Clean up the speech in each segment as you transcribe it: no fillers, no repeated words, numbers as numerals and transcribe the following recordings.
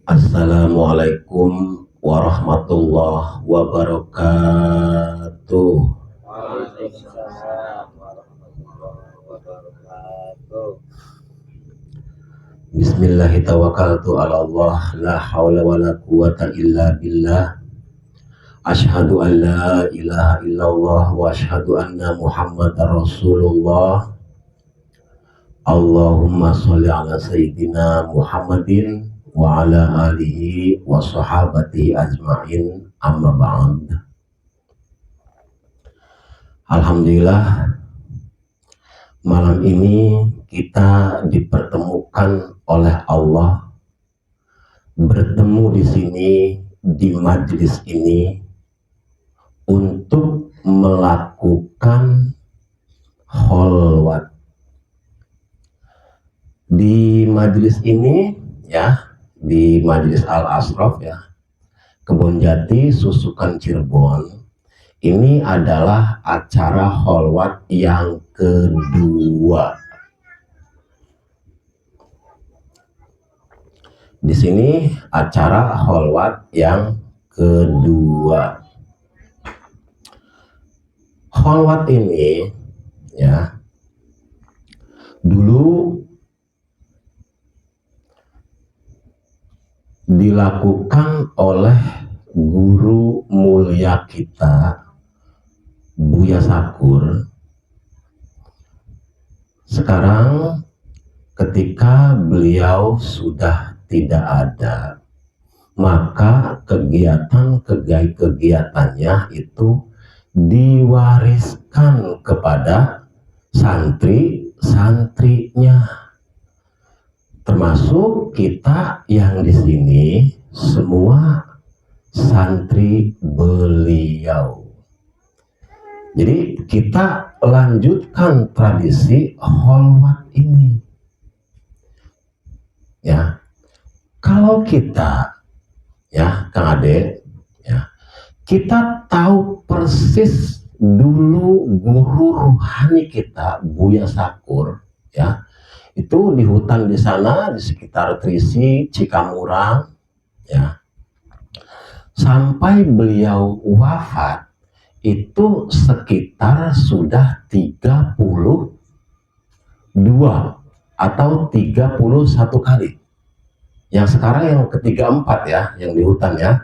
Assalamualaikum warahmatullahi wabarakatuh. Waalaikumsalam warahmatullahi wabarakatuh. Bismillahirrahmanirrahim. La haula wa la quwata illa billah. Asyhadu an la ilaha illallah wa asyhadu anna Muhammadar Rasulullah. Allahumma sholli ala sayyidina Muhammadin wa ala alihi wa sahabatihi ajma'in, amma ba'd. Alhamdulillah, malam ini kita dipertemukan oleh Allah, bertemu di sini di majelis ini untuk melakukan kholwat. Di majelis ini ya, di majelis Al-Asraf ya, Kebonjati, Susukan, Cirebon. Ini adalah acara kholwat yang kedua. Di sini acara kholwat yang kedua. Kholwat ini ya, dulu dilakukan oleh guru mulia kita, Buya Sakur. Sekarang ketika beliau sudah tidak ada, maka kegiatannya itu diwariskan kepada santri-santrinya, termasuk kita yang di sini semua santri beliau. Jadi kita lanjutkan tradisi kholwat ini. Ya, kalau kita, ya Kang Ade, ya, kita tahu persis dulu guru ruhani kita Buya Sakur, ya, itu di hutan di sana di sekitar Trisi, Cikamurang, ya, sampai beliau wafat itu sekitar sudah 32 atau 31 kali. Yang sekarang yang ke-34 ya, yang di hutan ya.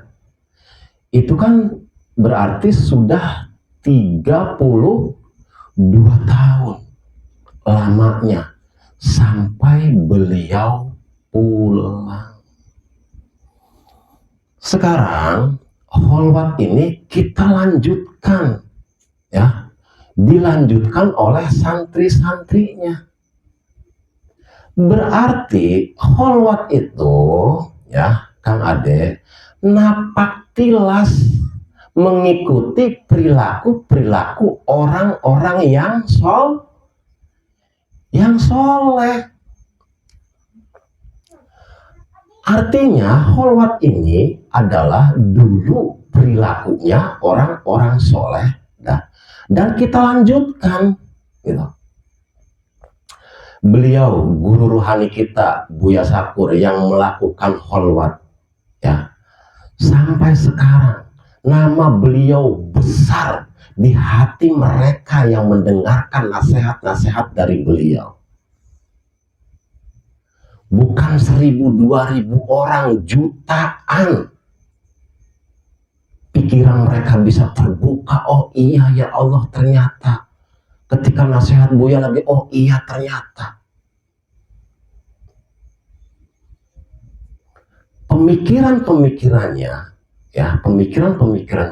Itu kan berarti sudah 32 tahun lamanya sampai beliau pulang. Sekarang kholwat ini kita lanjutkan ya, dilanjutkan oleh santri-santrinya. Berarti kholwat itu ya Kang Ade napak tilas mengikuti perilaku orang-orang yang soleh. Artinya kholwat ini adalah dulu perilakunya orang-orang soleh, dan kita lanjutkan gitu. Beliau guru ruhani kita Buya Sakur yang melakukan kholwat ya, sampai sekarang nama beliau besar di hati mereka yang mendengarkan nasihat-nasihat dari beliau. Bukan 1.000-2.000 orang, jutaan. Pikiran mereka bisa terbuka. Oh iya ya Allah, ternyata ketika nasihat Buya lagi, oh iya ternyata. Pemikirannya ya, pemikiran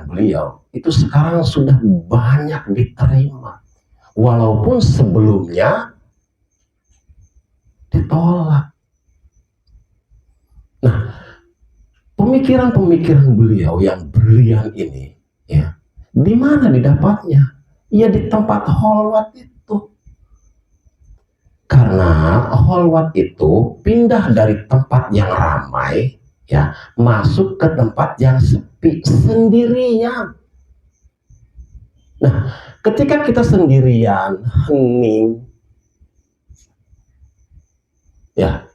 beliau itu sekarang sudah banyak diterima, walaupun sebelumnya ditolak. Nah, pemikiran beliau yang brilian ini ya, di mana didapatnya? Ya di tempat kholwat itu. Karena kholwat itu pindah dari tempat yang ramai ya, masuk ke tempat yang sepi, sendirian. Nah, ketika kita sendirian, hening ya,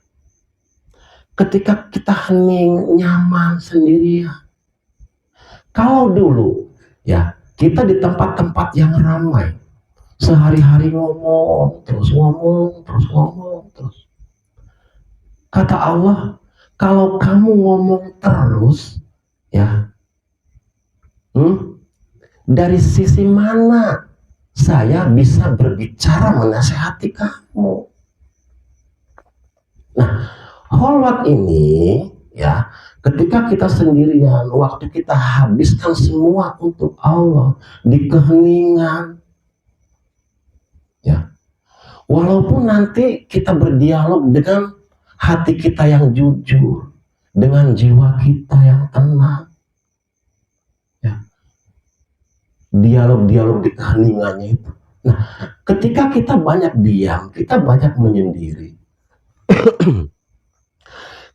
ketika kita hening, nyaman sendirian. Kalau dulu ya kita di tempat-tempat yang ramai, sehari-hari ngomong terus. Kata Allah, kalau kamu ngomong terus, ya, dari sisi mana saya bisa berbicara menasehati kamu? Nah, kholwat ini, ya, ketika kita sendirian, waktu kita habiskan semua untuk Allah di keheningan, ya, walaupun nanti kita berdialog dengan hati kita yang jujur, dengan jiwa kita yang tenang, ya, dialog-dialog di keheningannya itu. Nah, ketika kita banyak diam, kita banyak menyendiri.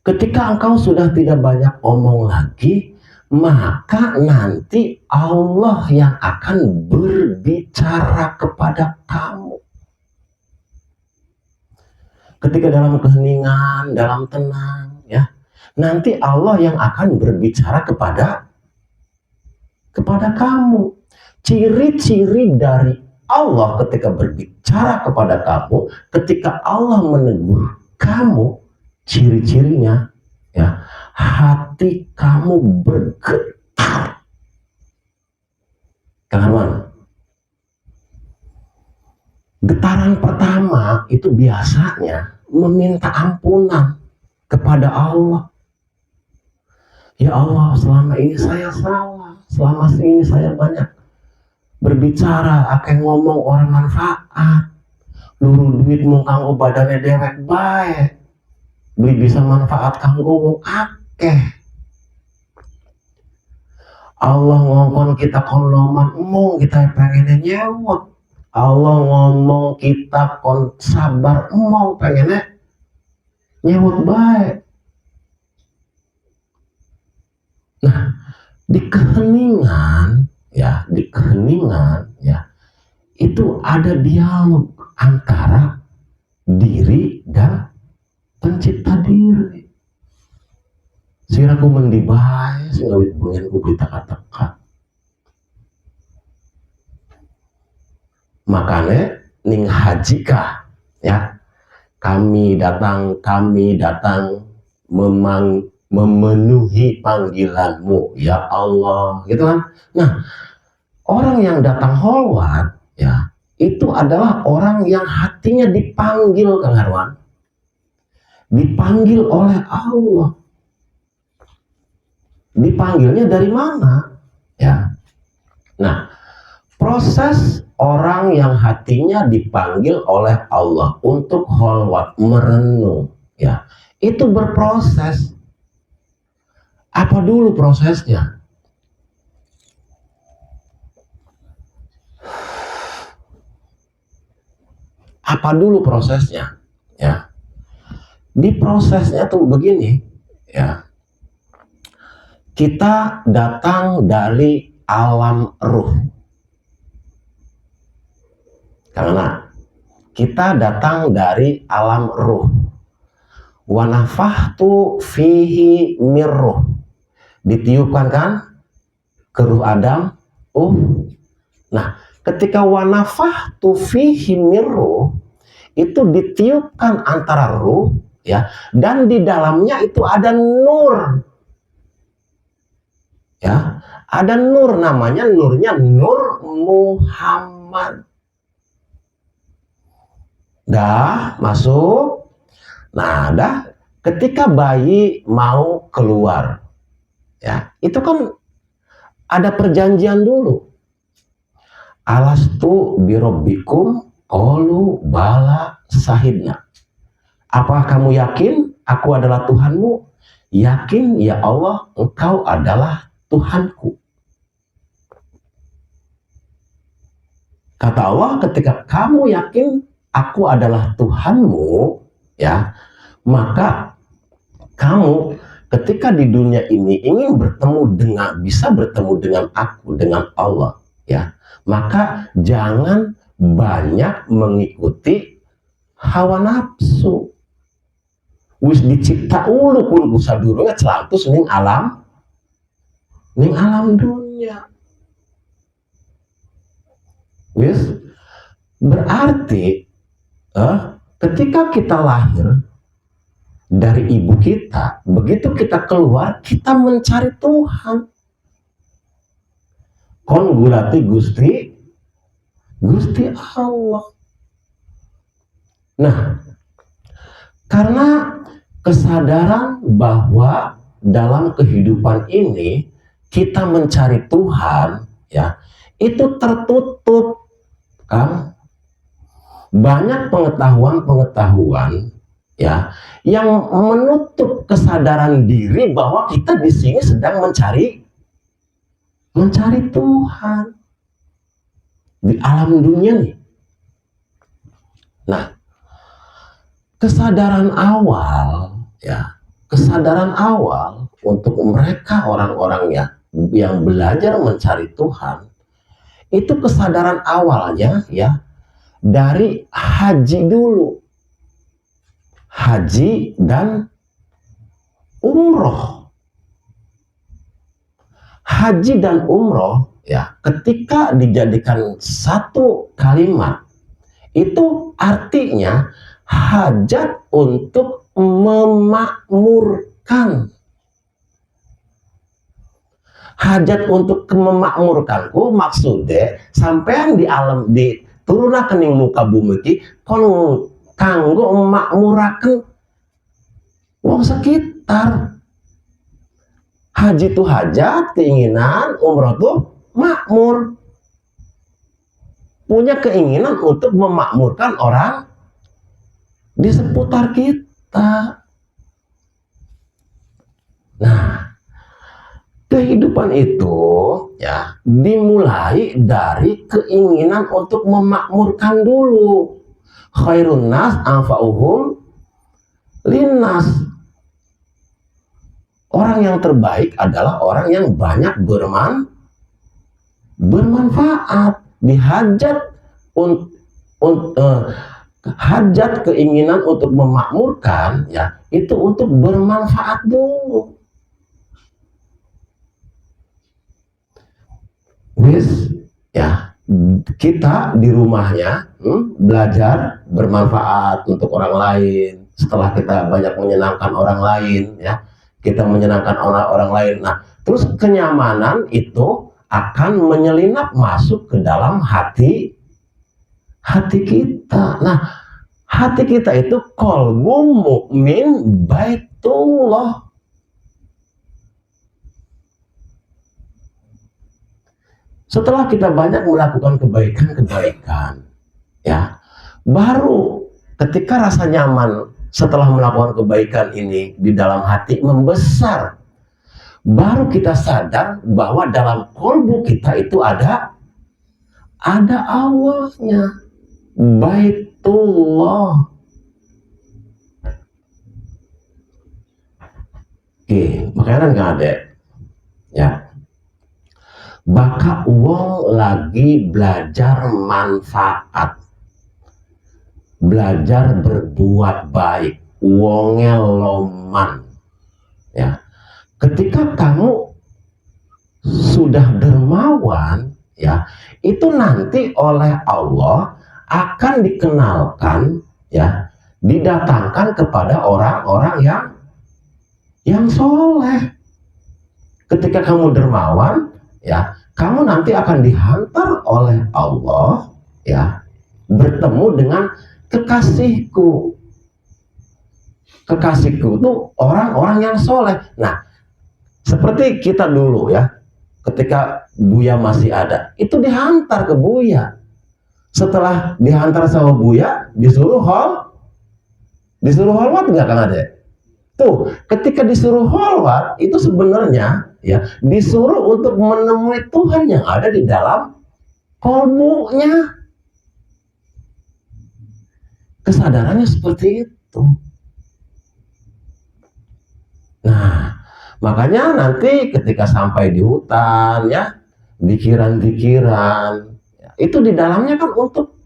Ketika engkau sudah tidak banyak omong lagi, maka nanti Allah yang akan berbicara kepada kamu. Ketika dalam keheningan, dalam tenang, ya, nanti Allah yang akan berbicara kepada kamu. Ciri-ciri dari Allah ketika berbicara kepada kamu, ketika Allah menegur kamu, ciri-cirinya, ya, hati kamu bergetar. Kawan, getaran pertama itu biasanya meminta ampunan kepada Allah. Ya Allah, selama ini saya salah, selama ini saya banyak berbicara, akan ngomong orang manfaat, luru duit mung kanggo badane dewek bae, beli bisa manfaat kanggo wong akeh. Allah ngomong kita konloman emong kita pengennya nyewot. Allah ngomong kita kon sabar emong pengennya nyewot baik. Nah, di keheningan ya, itu ada dialog antara diri dan pencipta diri. Siraku mendibai, singawit bunyan ku bitaka-taka. Makanya ning hajika, ya, kami datang memenuhi panggilanmu, ya Allah, gitu kan. Nah, orang yang datang kholwat, ya, itu adalah orang yang hatinya dipanggil, Kang Harwan, dipanggil oleh Allah. Dipanggilnya dari mana? Ya. Nah, proses orang yang hatinya dipanggil oleh Allah untuk kholwat, merenung, ya, itu berproses. Apa dulu prosesnya? Apa dulu prosesnya? Ya. Di prosesnya tuh begini, ya. Kita datang dari alam ruh. Karena kita datang dari alam ruh. Wa nafahtu fihi mirruh. Ditiupkan kan ke ruh Adam. Nah, ketika wa nafahtu fihi mirruh, itu ditiupkan antara ruh, ya, dan di dalamnya itu ada nur. Ya, ada nur, namanya nurnya Nur Muhammad. Dah masuk. Nah, dah ketika bayi mau keluar, ya, itu kan ada perjanjian dulu. Alastu birobbikum qalu bala sahidna. Apakah kamu yakin aku adalah Tuhanmu? Yakin ya Allah, engkau adalah Tuhanku. Kata Allah, ketika kamu yakin aku adalah Tuhanmu, ya, maka kamu ketika di dunia ini ingin bisa bertemu dengan aku, dengan Allah, ya, maka jangan banyak mengikuti hawa nafsu. wis dicipta ulu kun sadurunge celantus ning alam dunia. Wis berarti ketika kita lahir dari ibu kita, begitu kita keluar kita mencari Tuhan. Kon gulati Gusti Allah. Nah, karena kesadaran bahwa dalam kehidupan ini kita mencari Tuhan, ya, itu tertutup, kan? Banyak pengetahuan, ya, yang menutup kesadaran diri bahwa kita di sini sedang mencari Tuhan di alam dunia nih. Nah, kesadaran awal untuk mereka orang-orang yang belajar mencari Tuhan, itu kesadaran awalnya ya dari haji dulu. Haji dan umroh. Haji dan umroh ya, ketika dijadikan satu kalimat, itu artinya hajat untuk memakmurkan. Hajat untuk memakmurkanku maksudnya sampean di alam di turunakeun ning muka bumi iki kon kanggo makmurakeun wong sekitar. Haji itu hajat, keinginan, umroh itu makmur. Punya keinginan untuk memakmurkan orang di seputar kita. Nah, kehidupan itu ya dimulai dari keinginan untuk memakmurkan dulu. Khairun nas anfa'uhum linnas. Orang yang terbaik adalah orang yang banyak bermanfaat. Dihajat hajat keinginan untuk memakmurkan ya itu untuk bermanfaat dulu. Wis ya, kita di rumahnya belajar bermanfaat untuk orang lain. Setelah kita banyak menyenangkan orang lain ya, kita menyenangkan orang lain. Nah, terus kenyamanan itu akan menyelinap masuk ke dalam hati kita. Nah, hati kita itu qalbu mukmin baitullah. Setelah kita banyak melakukan kebaikan, ya, baru ketika rasa nyaman setelah melakukan kebaikan ini di dalam hati membesar, baru kita sadar bahwa dalam qalbu kita itu ada Allahnya, baitullah. Makanya kan ada ya. Baka uang lagi belajar manfaat, belajar berbuat baik, uangnya loman ya. Ketika kamu sudah dermawan ya, itu nanti oleh Allah akan dikenalkan ya, didatangkan kepada orang-orang yang soleh. Ketika kamu dermawan ya, kamu nanti akan dihantar oleh Allah ya, bertemu dengan kekasihku. Kekasihku itu orang-orang yang soleh. Nah, seperti kita dulu ya, ketika Buya masih ada, itu dihantar ke Buya. Setelah dihantar sama Buya, disuruh holwat nggak Kang Ade? Tuh, ketika disuruh holwat itu sebenarnya ya disuruh untuk menemui Tuhan yang ada di dalam kolbunya. Kesadarannya seperti itu. Nah, makanya nanti ketika sampai di hutan ya, dikiran-dikiran ya, itu di dalamnya kan untuk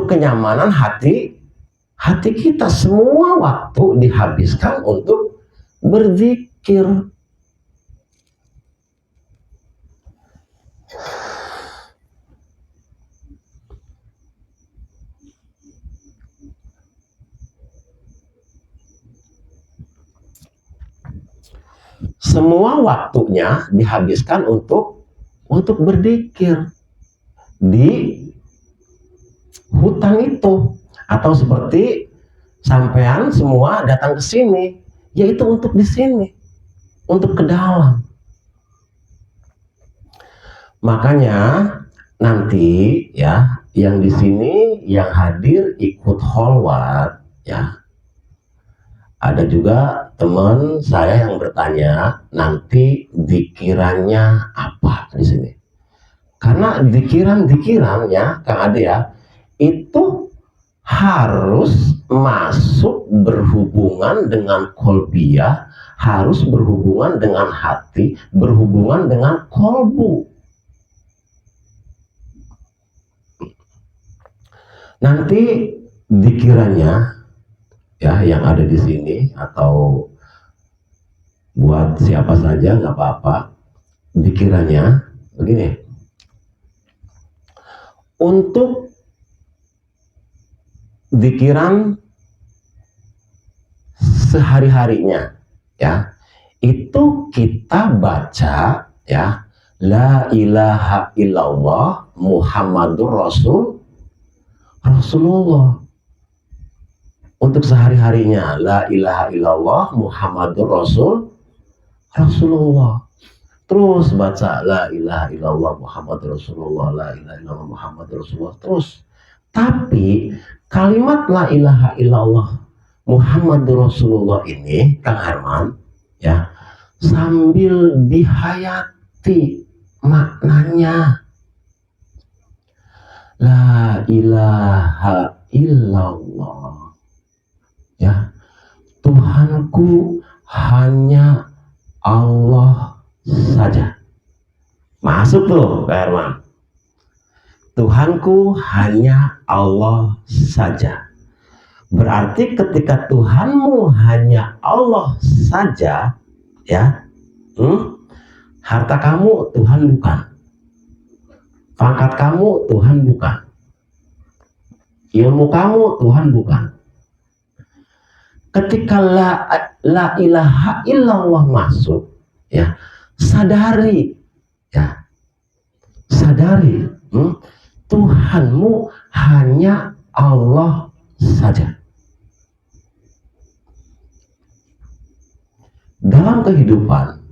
kenyamanan hati hati kita semua waktu dihabiskan untuk berzikir. Semua waktunya dihabiskan untuk berzikir di hutan itu, atau seperti sampean semua datang ke sini, yaitu untuk di sini, untuk ke dalam. Makanya nanti ya, yang di sini yang hadir ikut kholwat ya. Ada juga teman saya yang bertanya, nanti zikirannya apa di sini? Karena zikiran ya, Kang Ade ya, itu harus masuk berhubungan dengan kolbiyah, harus berhubungan dengan hati, berhubungan dengan kolbu. Nanti zikirannya ya yang ada di sini, atau buat siapa saja nggak apa-apa, zikirannya begini. Untuk zikiran sehari-harinya ya, itu kita baca ya, la ilaha illallah Muhammadur Rasulullah. Untuk sehari-harinya, la ilaha illallah Muhammadur Rasulullah. Terus baca la ilaha illallah Muhammadur Rasulullah, la ilaha illallah Muhammadur Rasulullah terus. Tapi kalimat la ilaha illallah Muhammadur Rasulullah ini, Kang Herman ya, sambil dihayati maknanya. La ilaha illallah ya, Tuhanku hanya Allah saja. Masuk tuh, Kak Herman. Tuhanku hanya Allah saja. Berarti ketika Tuhanmu hanya Allah saja, ya, harta kamu Tuhan bukan, pangkat kamu Tuhan bukan, ilmu kamu Tuhan bukan. Ketika la ilaha illallah masuk, ya, sadari, ya, sadari, Tuhanmu hanya Allah saja. Dalam kehidupan,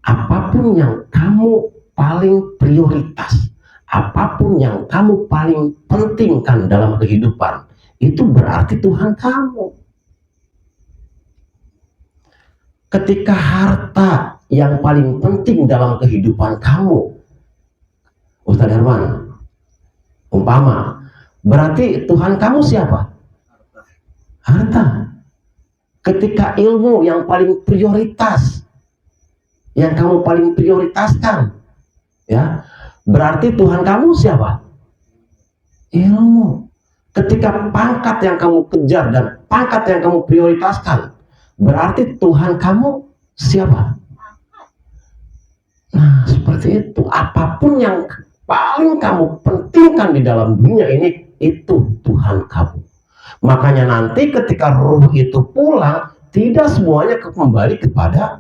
apapun yang kamu paling prioritas, apapun yang kamu paling pentingkan dalam kehidupan, itu berarti Tuhan kamu. Ketika harta yang paling penting dalam kehidupan kamu, Ustaz Herman, umpama, berarti Tuhan kamu siapa? Harta. Ketika ilmu yang paling prioritas, yang kamu paling prioritaskan, ya, berarti Tuhan kamu siapa? Ilmu. Ketika pangkat yang kamu kejar dan pangkat yang kamu prioritaskan, berarti Tuhan kamu siapa? Nah, seperti itu. Apapun yang paling kamu pentingkan di dalam dunia ini, itu Tuhan kamu. Makanya nanti ketika ruh itu pulang, tidak semuanya kembali kepada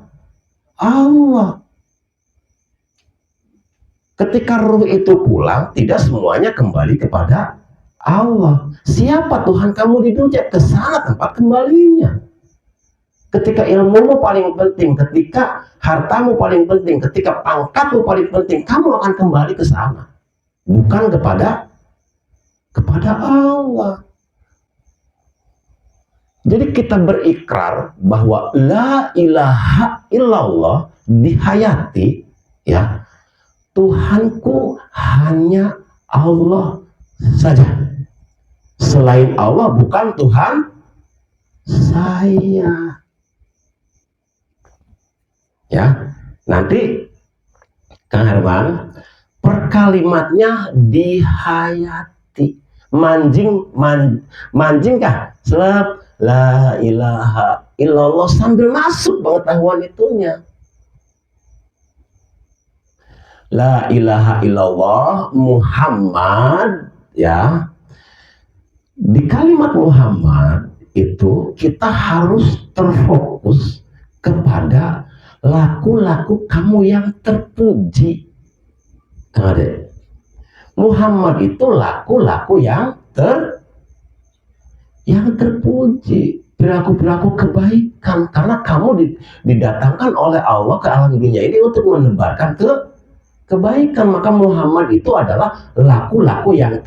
Allah. Ketika ruh itu pulang, tidak semuanya kembali kepada Allah. Siapa Tuhan kamu di dunia? Ke sana tempat kembalinya. Ketika ilmumu paling penting, ketika hartamu paling penting, ketika pangkatmu paling penting, kamu akan kembali ke sana, bukan kepada Allah. Jadi kita berikrar bahwa la ilaha illallah dihayati, ya, Tuhanku hanya Allah saja. Selain Allah bukan Tuhan saya. Ya, nanti Kang Herman, perkalimatnya dihayati. Manjing kah? Selap la ilaha illallah sambil masuk pengetahuan itunya. La ilaha illallah Muhammad, ya. Di kalimat Muhammad itu kita harus terfokus kepada laku-laku kamu yang terpuji. Ada. Muhammad itu laku-laku yang terpuji, perilaku-perilaku kebaikan, karena kamu didatangkan oleh Allah ke alam dunia ini untuk menebarkan kebaikan. Maka Muhammad itu adalah laku-laku yang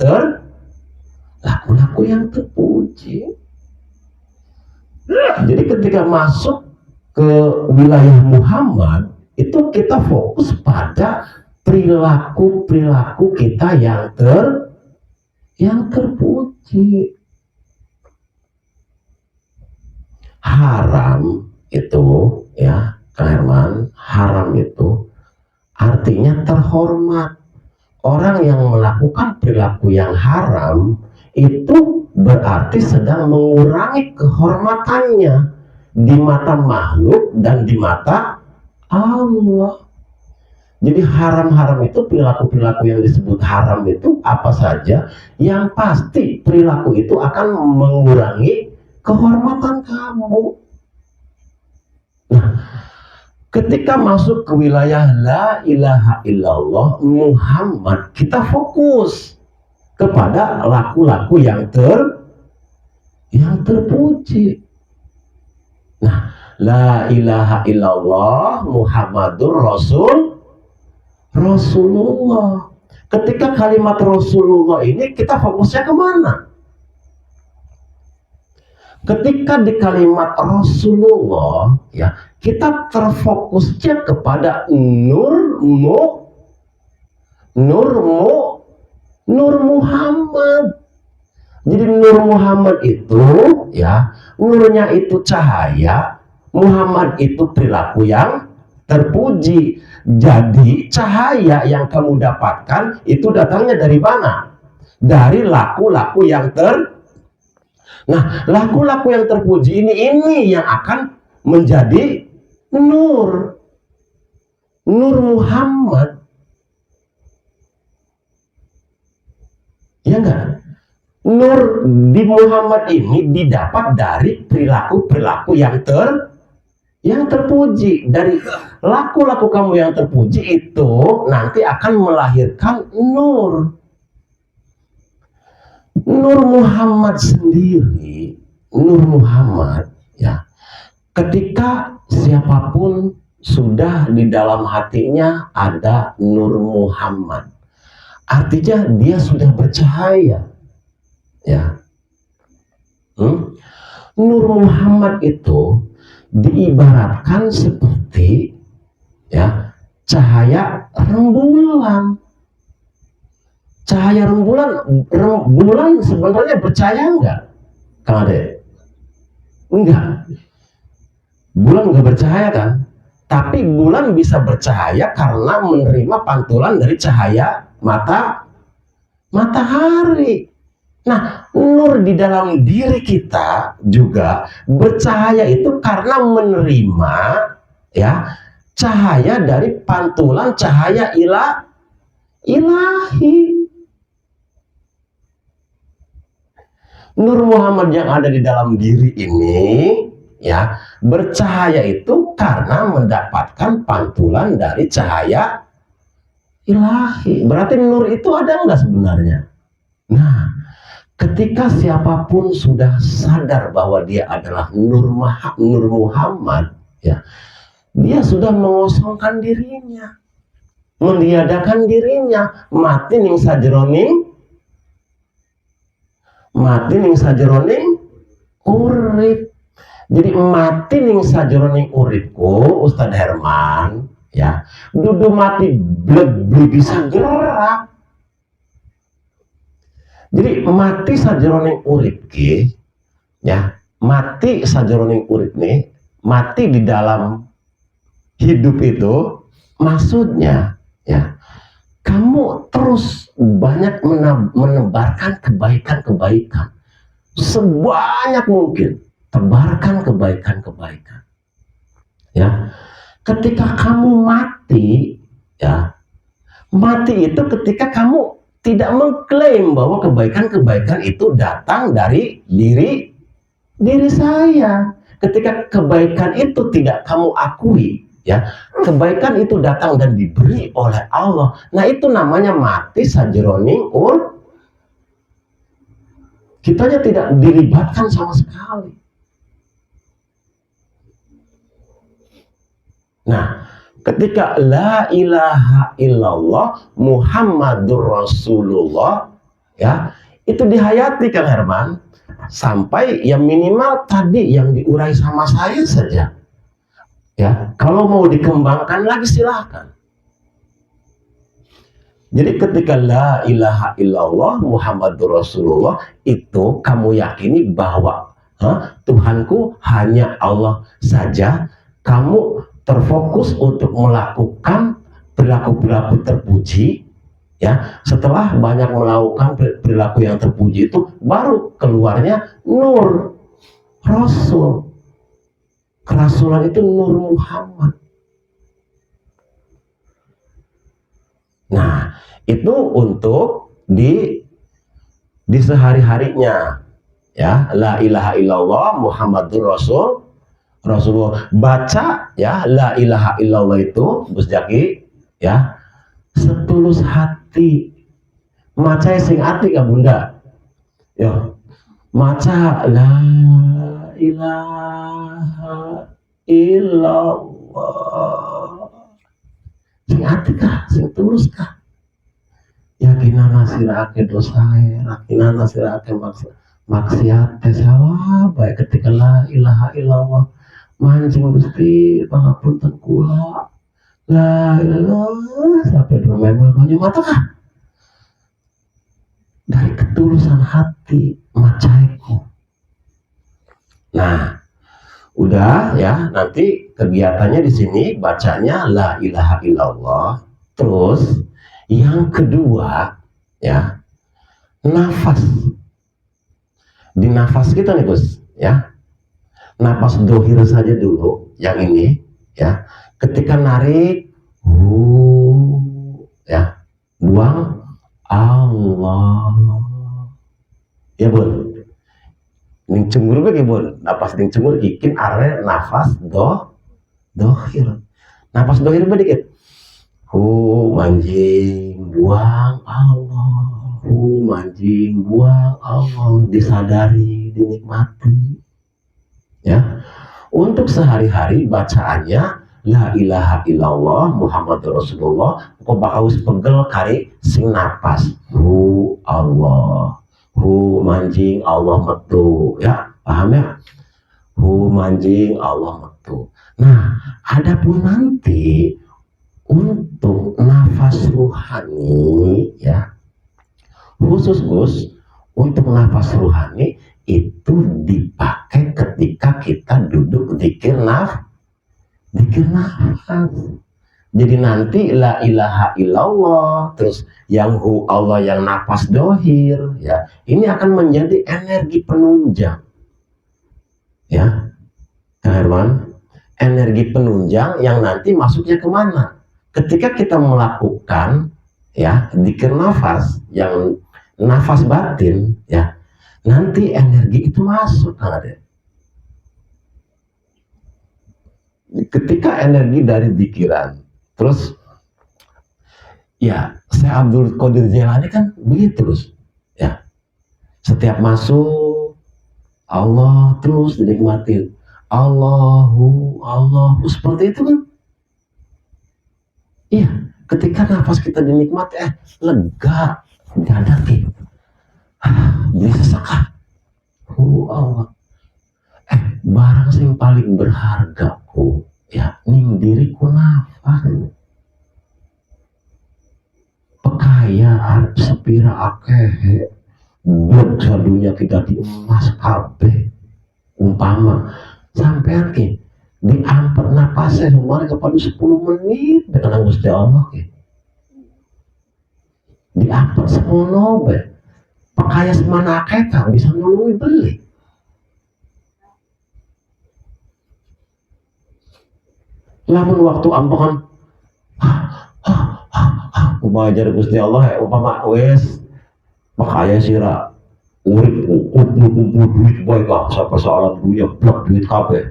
terpuji. Jadi ketika masuk ke wilayah Muhammad itu kita fokus pada perilaku kita yang terpuji. Haram itu, ya Kang Herman, haram itu artinya terhormat. Orang yang melakukan perilaku yang haram itu berarti sedang mengurangi kehormatannya di mata makhluk dan di mata Allah. Jadi haram-haram itu, perilaku-perilaku yang disebut haram itu apa saja yang pasti perilaku itu akan mengurangi kehormatan kamu. Nah, ketika masuk ke wilayah la ilaha illallah Muhammad, kita fokus kepada laku-laku yang terpuji. Nah, la ilaha illallah Muhammadur Rasulullah. Ketika kalimat Rasulullah ini kita fokusnya kemana? Ketika di kalimat Rasulullah, ya, kita terfokusnya kepada Nur Muhammad. Jadi Nur Muhammad itu, ya, nurnya itu cahaya, Muhammad itu perilaku yang terpuji. Jadi cahaya yang kamu dapatkan itu datangnya dari mana? Dari laku-laku yang Nah, laku-laku yang terpuji ini yang akan menjadi Nur Muhammad. Ya enggak? Nur di Muhammad ini didapat dari perilaku-perilaku yang terpuji. Dari laku-laku kamu yang terpuji itu nanti akan melahirkan Nur Muhammad sendiri. Nur Muhammad, ya, ketika siapapun sudah di dalam hatinya ada Nur Muhammad, artinya dia sudah bercahaya, ya. Nur Muhammad itu diibaratkan seperti, ya, cahaya rembulan. Cahaya bulan sebenarnya bercahaya enggak, Kang Ade? Enggak. Bulan enggak bercahaya kan? Tapi bulan bisa bercahaya karena menerima pantulan dari cahaya matahari. Nah, nur di dalam diri kita juga bercahaya itu karena menerima, ya, cahaya dari pantulan cahaya ilahi. Nur Muhammad yang ada di dalam diri ini, ya, bercahaya itu karena mendapatkan pantulan dari cahaya ilahi. Berarti nur itu ada enggak sebenarnya? Nah, ketika siapapun sudah sadar bahwa dia adalah Nur Muhammad, ya, dia sudah mengosongkan dirinya, meniadakan dirinya, mati ning sajeroning urip. Jadi mati ning sajeroning uripku, Ustadz Herman, ya, dudu mati blek bisa gerak. Jadi mati sajeroning urip ki, ya, mati sajeroning urip nih, mati di dalam hidup itu maksudnya, ya, kamu terus banyak menebarkan kebaikan-kebaikan sebanyak mungkin, tebarkan kebaikan-kebaikan. Ya, ketika kamu mati, ya, mati itu ketika kamu tidak mengklaim bahwa kebaikan-kebaikan itu datang dari diri saya. Ketika kebaikan itu tidak kamu akui, ya, kebaikan itu datang dan diberi oleh Allah. Nah, itu namanya mati sajroning kitanya tidak dilibatkan sama sekali. Nah, ketika la ilaha illallah Muhammadur Rasulullah, ya, itu dihayati Kang Herman sampai yang minimal tadi yang diurai sama saya saja. Ya, kalau mau dikembangkan lagi silahkan. Jadi ketika la ilaha illallah Muhammadur Rasulullah itu kamu yakini bahwa Tuhanku hanya Allah saja, kamu terfokus untuk melakukan perilaku-perilaku terpuji, ya. Setelah banyak melakukan perilaku yang terpuji itu baru keluarnya nur Rasul. Kerasulan itu nur Muhammad. Nah, itu untuk di sehari-harinya, ya, la ilaha illallah Muhammadur Rasulullah. Baca, ya, la ilaha illallah itu Gus Jaki, ya, setulus hati. Maca sing ati ka Bunda. Ya, maca la ilaha illallah. Sing ati kah, sing tulus kah? Yakinana sirake dosae, yakinana sirake maksiat salah baik ketika la ilaha illallah mancing Gusti pangapunten kula. La ilaha sampai bermemel banyak mata kah? Dari ketulusan hati macaiku. Nah, udah ya, nanti kegiatannya di sini bacanya la ilaha illallah. Terus yang kedua, ya, nafas. Di nafas kita nih Gus, ya. Nafas dohir saja dulu, yang ini, ya. Ketika narik, ya, buang Allah. Ya Bun. Ning cemburu bagi Bun. Nafas ning cemburu ikin are nafas dohir. Nafas dohir dikit. Manjing buang Allah. Manjing buang Allah. Disadari, dinikmati. Ya. Untuk sehari-hari bacaannya la ilaha illallah Muhammadur Rasulullah. Kok bakal pegel kari sing napas. Allah. Manjing Allah metu, ya, paham ya? Manjing Allah metu. Nah, adapun nanti untuk nafas ruhani, ya, khusus Gus, untuk nafas ruhani itu dipakai ketika kita duduk dzikir nafas. Jadi nanti la ilaha illallah, terus yang Allah yang nafas dohir, ya, ini akan menjadi energi penunjang, ya, Kang Herman, energi penunjang yang nanti masuknya kemana? Ketika kita melakukan, ya, dzikir nafas, yang nafas batin, ya, nanti energi itu masuk, Kang Ade. Ketika energi dari dzikiran, terus ya, saya Abdul Qadir Jailani kan begitu terus, ya. Setiap masuk Allah terus dinikmati. Allahu seperti itu kan. Iya, ketika nafas kita dinikmati, lega, dada gitu. Bisa sekah. Allah. Barang sing paling berharga ku, ya, ning diriku nafas. Pekayaan sepira akeh blok sadunya kita di emas kabeh umpama sampean ki diampet napasnya kemarin kepada 10 menit dengan Gusti Allah ki. diapet semua nobe pakaya semana akeka bisa nolongi beli. Lamun waktu ambekan umpama ajar Gusti Allah umpama wes makanya sira urip kumpul duit baik lah sampai soalan duit blok duit kabeh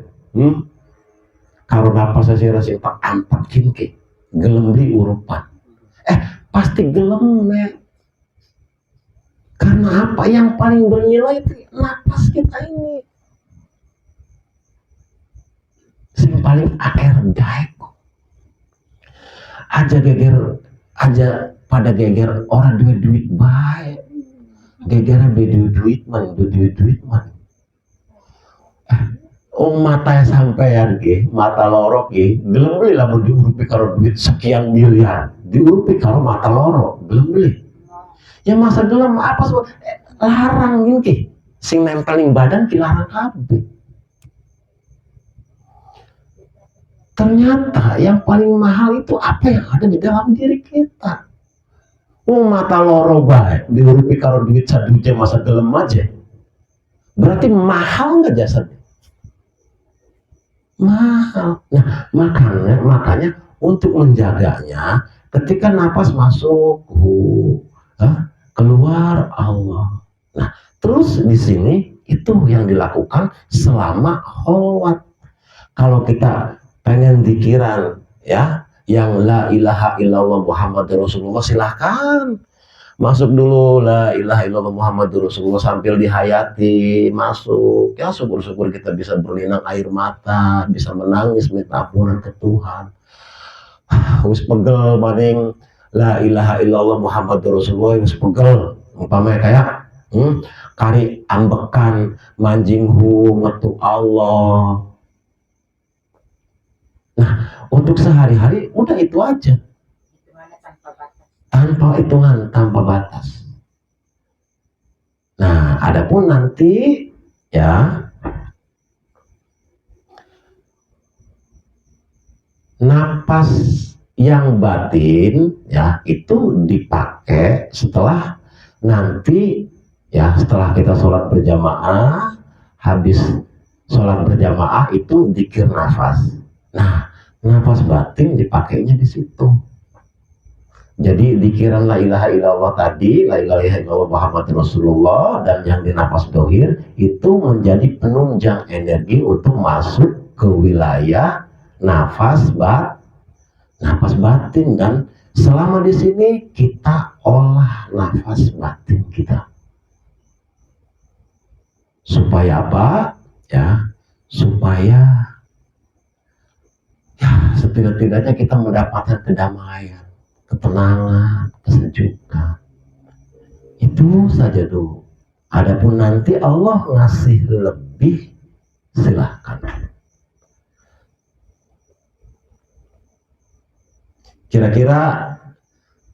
karo napas sira sing tak ampak kinke gelem beli urupan pasti gelem karena apa yang paling bernilai itu napas kita ini sing paling akhir daek aja geger aja pada geger orang duit baik geger duit man mata sampean ge mata loro ge gelem beli lamun diurupi karo duit sekian miliar diurupi karo mata loro gelem beli ya masa gelem apa larang gini sing nempeling badan dilarang kabeh. Ternyata yang paling mahal itu apa yang ada di dalam diri kita. Mata loro baik diurupi karo duit saduje masa gelem aja. Berarti mahal nggak jasadnya? Mahal. Nah makanya untuk menjaganya ketika napas masuk keluar Allah. Nah terus di sini itu yang dilakukan selama kholwat. Kalau kita pengen dikiran ya yang la ilaha illallah Muhammadur Rasulullah silahkan masuk dulu la ilaha illallah Muhammadur Rasulullah sambil dihayati masuk ya syukur-syukur kita bisa berlinang air mata bisa menangis minta ampunan ke Tuhan wis pegel maning la ilaha illallah Muhammadur Rasulullah wis pegel umpamanya kayak kari ambekan manjinghu metu Allah. Nah, untuk sehari-hari udah itu aja. Tanpa hitungan, tanpa batas. Nah, adapun nanti ya napas yang batin ya itu dipakai setelah nanti ya setelah kita sholat berjamaah habis sholat berjamaah itu dzikir nafas. Nah, nafas batin dipakainya di situ. Jadi dikiran la ilaha illallah tadi, la ilaha illallah Muhammadur Rasulullah dan yang di nafas dohir itu menjadi penunjang energi untuk masuk ke wilayah nafas batin dan selama di sini kita olah nafas batin kita. Supaya apa? Ya, supaya setidak-tidaknya kita mendapatkan kedamaian, ketenangan, kesejukan. Itu saja dulu. Adapun nanti Allah ngasih lebih, silahkan. Kira-kira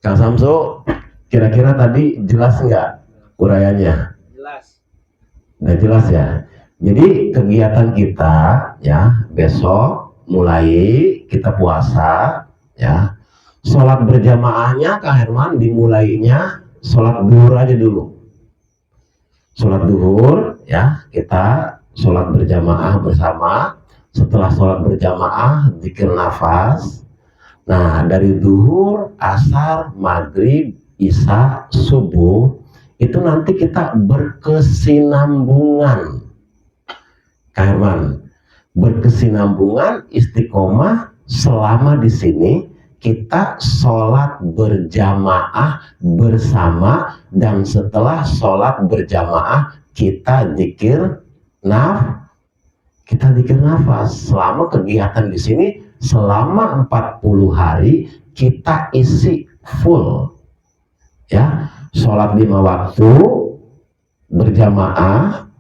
Kang Samsu, kira-kira tadi jelas nggak uraiannya? Jelas. Udah jelas ya. Jadi kegiatan kita ya besok mulai kita puasa ya sholat berjamaahnya Kak Herman dimulainya sholat duhur aja dulu sholat duhur ya kita sholat berjamaah bersama setelah sholat berjamaah dzikir nafas nah dari duhur asar maghrib isya subuh itu nanti kita berkesinambungan Kak Herman berkesinambungan istiqomah selama di sini kita sholat berjamaah bersama dan setelah sholat berjamaah kita dzikir nafas selama kegiatan di sini selama 40 hari kita isi full ya sholat 5 waktu berjamaah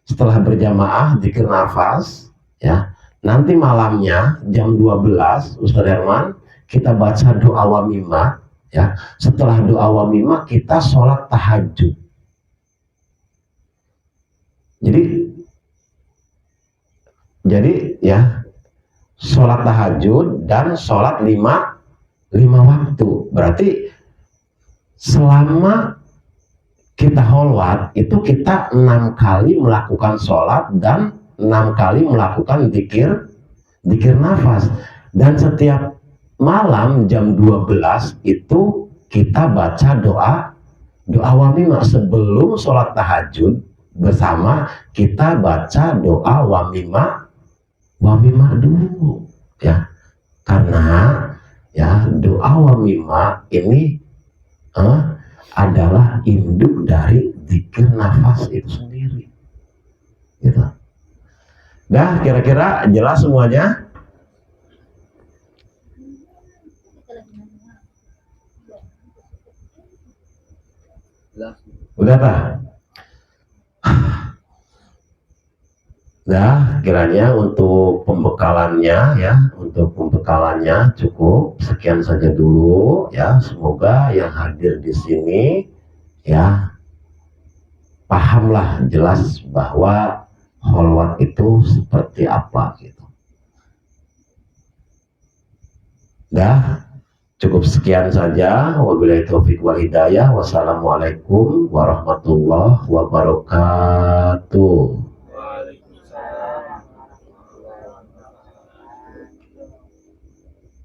setelah berjamaah dzikir nafas ya nanti malamnya jam 12 Ustaz Herman kita baca doa wamimah ya setelah doa wamimah kita sholat tahajud jadi ya sholat tahajud dan sholat 5 waktu berarti selama kita holwat itu kita 6 kali melakukan sholat dan 6 kali melakukan zikir nafas, dan setiap malam jam 12 itu kita baca doa wamimah. Sebelum sholat tahajud bersama kita baca doa wamimah dulu ya, karena ya doa wamimah ini adalah induk dari zikir nafas itu sendiri gitu. Dah, kira-kira jelas semuanya? Jelas. Udah tak? Dah, kiranya untuk pembekalannya cukup sekian saja dulu ya. Semoga yang hadir di sini ya pahamlah jelas bahwa holwat itu seperti apa gitu. Dah, cukup sekian saja. Wabillahi taufiq wal hidayah. Wassalamualaikum warahmatullahi wabarakatuh.